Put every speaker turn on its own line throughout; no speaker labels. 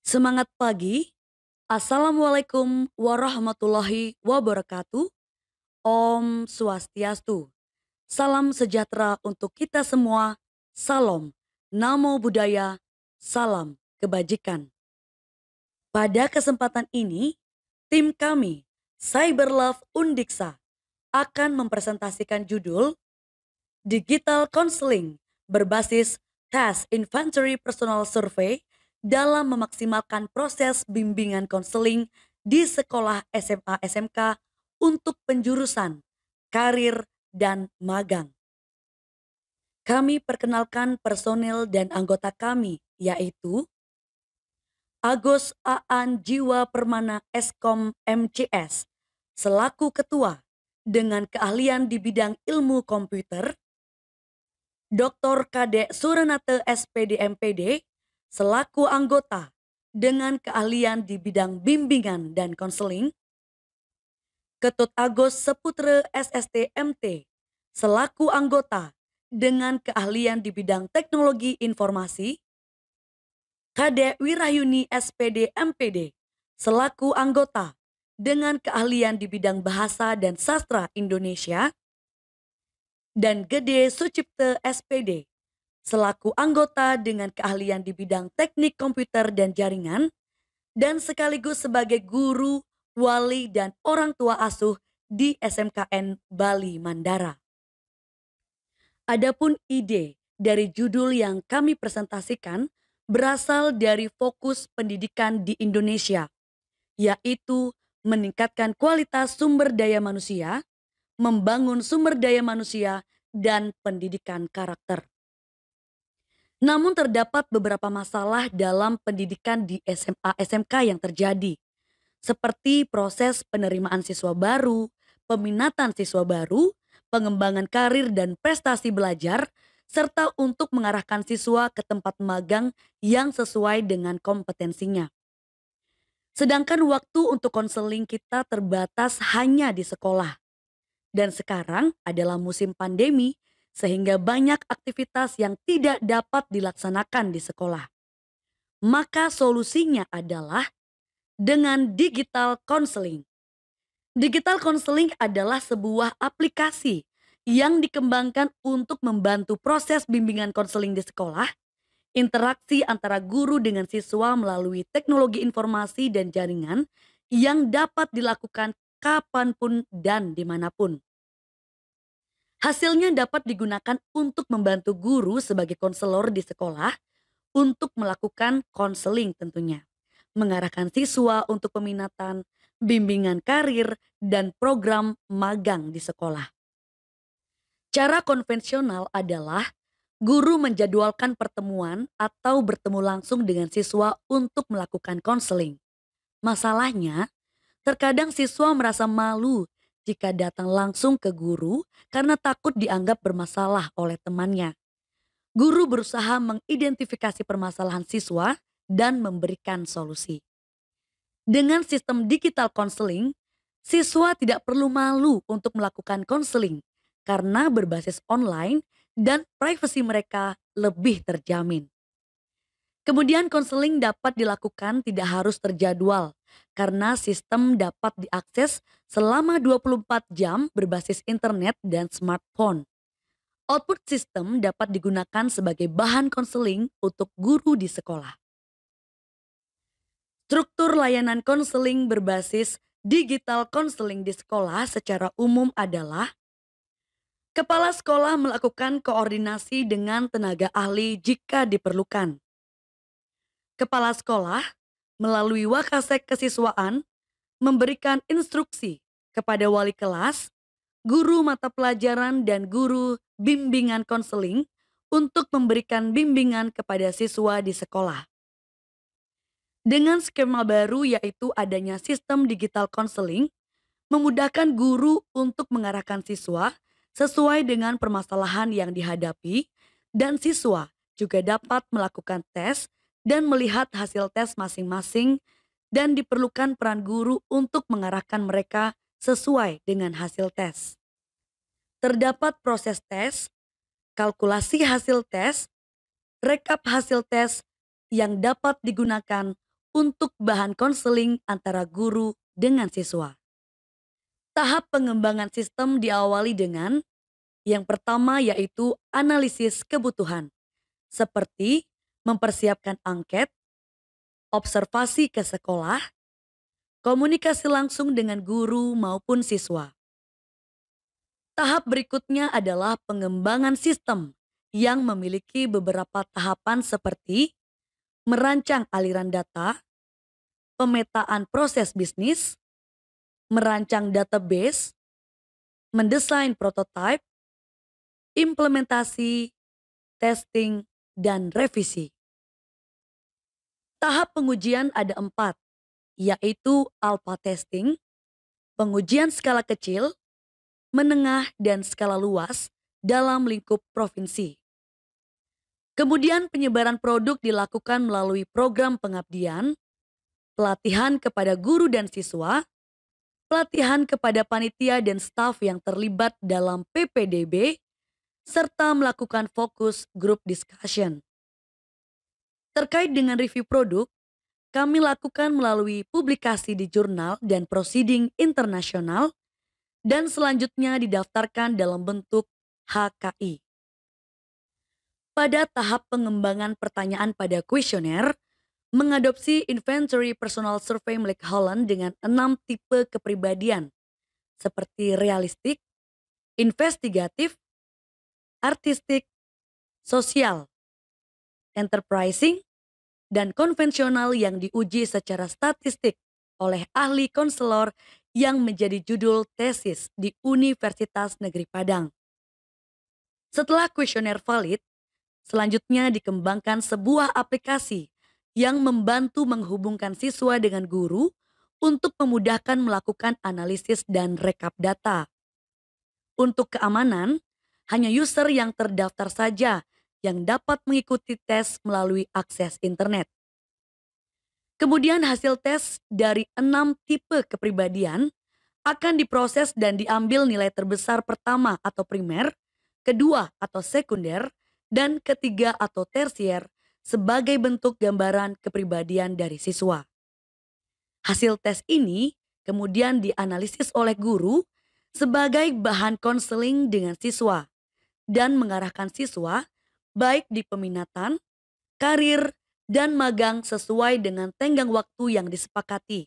Semangat pagi, Assalamualaikum warahmatullahi wabarakatuh. Om Swastiastu. Salam sejahtera untuk kita semua. Salam, Namo Buddhaya, salam kebajikan. Pada kesempatan ini, tim kami, Cyberlove Undiksa, akan mempresentasikan judul Digital Counseling berbasis Task Inventory Personal Survey dalam memaksimalkan proses bimbingan konseling di sekolah SMA SMK untuk penjurusan, karir, dan magang. Kami perkenalkan personel dan anggota kami, yaitu Agus Aan Jiwa Permana Eskom MCS, selaku ketua dengan keahlian di bidang ilmu komputer, Dr. Kadek Suranate SPD MPD selaku anggota dengan keahlian di bidang bimbingan dan konseling, Ketut Agus Seputre SST MT selaku anggota dengan keahlian di bidang teknologi informasi, Kadek Wirayuni SPD MPD selaku anggota dengan keahlian di bidang bahasa dan sastra Indonesia, dan Gede Sucipte SPD selaku anggota dengan keahlian di bidang teknik komputer dan jaringan, dan sekaligus sebagai guru, wali, dan orang tua asuh di SMKN Bali Mandara. Adapun ide dari judul yang kami presentasikan berasal dari fokus pendidikan di Indonesia, yaitu meningkatkan kualitas sumber daya manusia, membangun sumber daya manusia, dan pendidikan karakter. Namun terdapat beberapa masalah dalam pendidikan di SMA SMK yang terjadi, seperti proses penerimaan siswa baru, peminatan siswa baru, pengembangan karir dan prestasi belajar, serta untuk mengarahkan siswa ke tempat magang yang sesuai dengan kompetensinya. Sedangkan waktu untuk konseling kita terbatas hanya di sekolah. Dan sekarang adalah musim pandemi, sehingga banyak aktivitas yang tidak dapat dilaksanakan di sekolah. Maka solusinya adalah dengan digital counseling. Digital counseling adalah sebuah aplikasi yang dikembangkan untuk membantu proses bimbingan konseling di sekolah, interaksi antara guru dengan siswa melalui teknologi informasi dan jaringan yang dapat dilakukan kapanpun dan dimanapun. Hasilnya dapat digunakan untuk membantu guru sebagai konselor di sekolah untuk melakukan konseling tentunya, mengarahkan siswa untuk peminatan, bimbingan karir, dan program magang di sekolah. Cara konvensional adalah guru menjadwalkan pertemuan atau bertemu langsung dengan siswa untuk melakukan konseling. Masalahnya, terkadang siswa merasa malu jika datang langsung ke guru karena takut dianggap bermasalah oleh temannya. Guru berusaha mengidentifikasi permasalahan siswa dan memberikan solusi. Dengan sistem digital counseling, siswa tidak perlu malu untuk melakukan konseling karena berbasis online dan privasi mereka lebih terjamin. Kemudian konseling dapat dilakukan tidak harus terjadwal karena sistem dapat diakses selama 24 jam berbasis internet dan smartphone. Output sistem dapat digunakan sebagai bahan konseling untuk guru di sekolah. Struktur layanan konseling berbasis digital konseling di sekolah secara umum adalah kepala sekolah melakukan koordinasi dengan tenaga ahli jika diperlukan. Kepala sekolah melalui Wakasek Kesiswaan memberikan instruksi kepada wali kelas, guru mata pelajaran, dan guru bimbingan konseling untuk memberikan bimbingan kepada siswa di sekolah. Dengan skema baru yaitu adanya sistem digital konseling, memudahkan guru untuk mengarahkan siswa sesuai dengan permasalahan yang dihadapi, dan siswa juga dapat melakukan tes dan melihat hasil tes masing-masing, dan diperlukan peran guru untuk mengarahkan mereka sesuai dengan hasil tes. Terdapat proses tes, kalkulasi hasil tes, rekap hasil tes yang dapat digunakan untuk bahan konseling antara guru dengan siswa. Tahap pengembangan sistem diawali dengan yang pertama yaitu analisis kebutuhan, seperti mempersiapkan angket, observasi ke sekolah, komunikasi langsung dengan guru maupun siswa. Tahap berikutnya adalah pengembangan sistem yang memiliki beberapa tahapan seperti merancang aliran data, pemetaan proses bisnis, merancang database, mendesain prototipe, implementasi, testing, dan revisi. Tahap pengujian ada 4, yaitu alpha testing, pengujian skala kecil, menengah, dan skala luas dalam lingkup provinsi. Kemudian penyebaran produk dilakukan melalui program pengabdian, pelatihan kepada guru dan siswa, pelatihan kepada panitia dan staf yang terlibat dalam PPDB, serta melakukan fokus group discussion. Terkait dengan review produk, kami lakukan melalui publikasi di jurnal dan proceeding internasional, dan selanjutnya didaftarkan dalam bentuk HKI. Pada tahap pengembangan pertanyaan pada kuesioner, mengadopsi Inventory Personal Survey milik Holland dengan 6 tipe kepribadian, seperti realistik, investigatif, artistik, sosial, enterprising, dan konvensional yang diuji secara statistik oleh ahli konselor yang menjadi judul tesis di Universitas Negeri Padang. Setelah kuesioner valid, selanjutnya dikembangkan sebuah aplikasi yang membantu menghubungkan siswa dengan guru untuk memudahkan melakukan analisis dan rekap data. Untuk keamanan, hanya user yang terdaftar saja yang dapat mengikuti tes melalui akses internet. Kemudian hasil tes dari 6 tipe kepribadian akan diproses dan diambil nilai terbesar pertama atau primer, kedua atau sekunder, dan ketiga atau tersier sebagai bentuk gambaran kepribadian dari siswa. Hasil tes ini kemudian dianalisis oleh guru sebagai bahan konseling dengan siswa dan mengarahkan siswa baik di peminatan, karir, dan magang sesuai dengan tenggang waktu yang disepakati.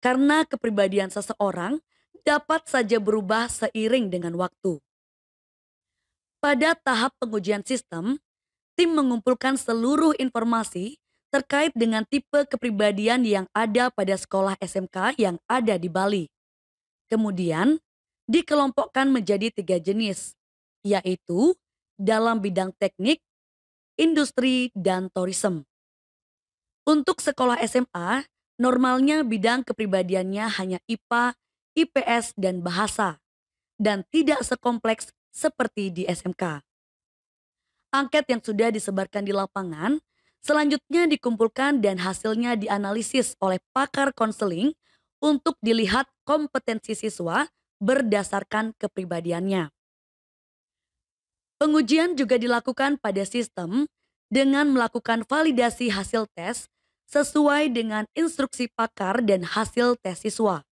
Karena kepribadian seseorang dapat saja berubah seiring dengan waktu. Pada tahap pengujian sistem, tim mengumpulkan seluruh informasi terkait dengan tipe kepribadian yang ada pada sekolah SMK yang ada di Bali. Kemudian, dikelompokkan menjadi 3 jenis, yaitu dalam bidang teknik, industri, dan tourism. Untuk sekolah SMA, normalnya bidang kepribadiannya hanya IPA, IPS, dan bahasa, dan tidak sekompleks seperti di SMK. Angket yang sudah disebarkan di lapangan selanjutnya dikumpulkan dan hasilnya dianalisis oleh pakar konseling untuk dilihat kompetensi siswa berdasarkan kepribadiannya. Pengujian juga dilakukan pada sistem dengan melakukan validasi hasil tes sesuai dengan instruksi pakar dan hasil tes siswa.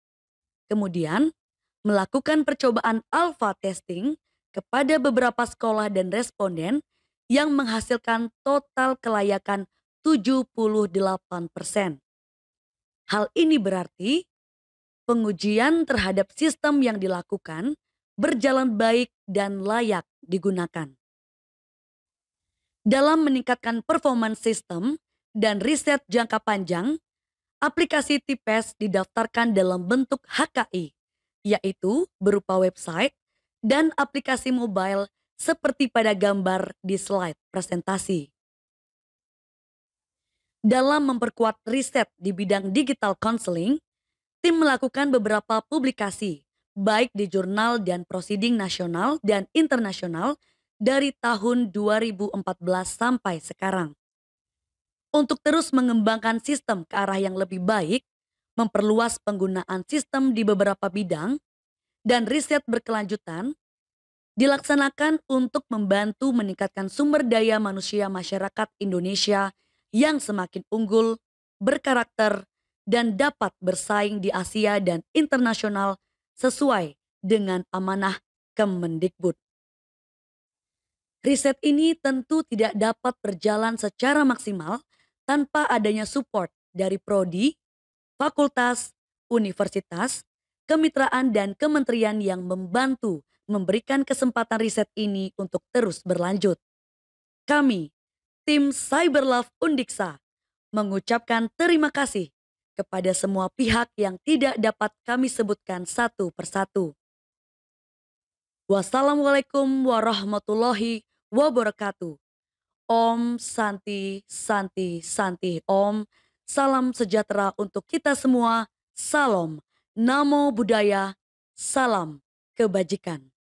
Kemudian, melakukan percobaan alpha testing kepada beberapa sekolah dan responden yang menghasilkan total kelayakan 78%. Hal ini berarti pengujian terhadap sistem yang dilakukan berjalan baik dan layak digunakan. Dalam meningkatkan performance sistem dan riset jangka panjang, aplikasi TIPES didaftarkan dalam bentuk HKI, yaitu berupa website dan aplikasi mobile seperti pada gambar di slide presentasi. Dalam memperkuat riset di bidang digital counseling, tim melakukan beberapa publikasi, baik di jurnal dan proceeding nasional dan internasional dari tahun 2014 sampai sekarang. Untuk terus mengembangkan sistem ke arah yang lebih baik, memperluas penggunaan sistem di beberapa bidang, dan riset berkelanjutan, dilaksanakan untuk membantu meningkatkan sumber daya manusia masyarakat Indonesia yang semakin unggul, berkarakter, dan dapat bersaing di Asia dan internasional sesuai dengan amanah Kemendikbud. Riset ini tentu tidak dapat berjalan secara maksimal tanpa adanya support dari prodi, fakultas, universitas, kemitraan dan kementerian yang membantu memberikan kesempatan riset ini untuk terus berlanjut. Kami, tim Cyberlove Undiksa, mengucapkan terima kasih kepada semua pihak yang tidak dapat kami sebutkan satu persatu. Wassalamualaikum warahmatullahi wabarakatuh. Om Santi Santi Santi Om. Salam sejahtera untuk kita semua. Salam. Namo Buddhaya. Salam kebajikan.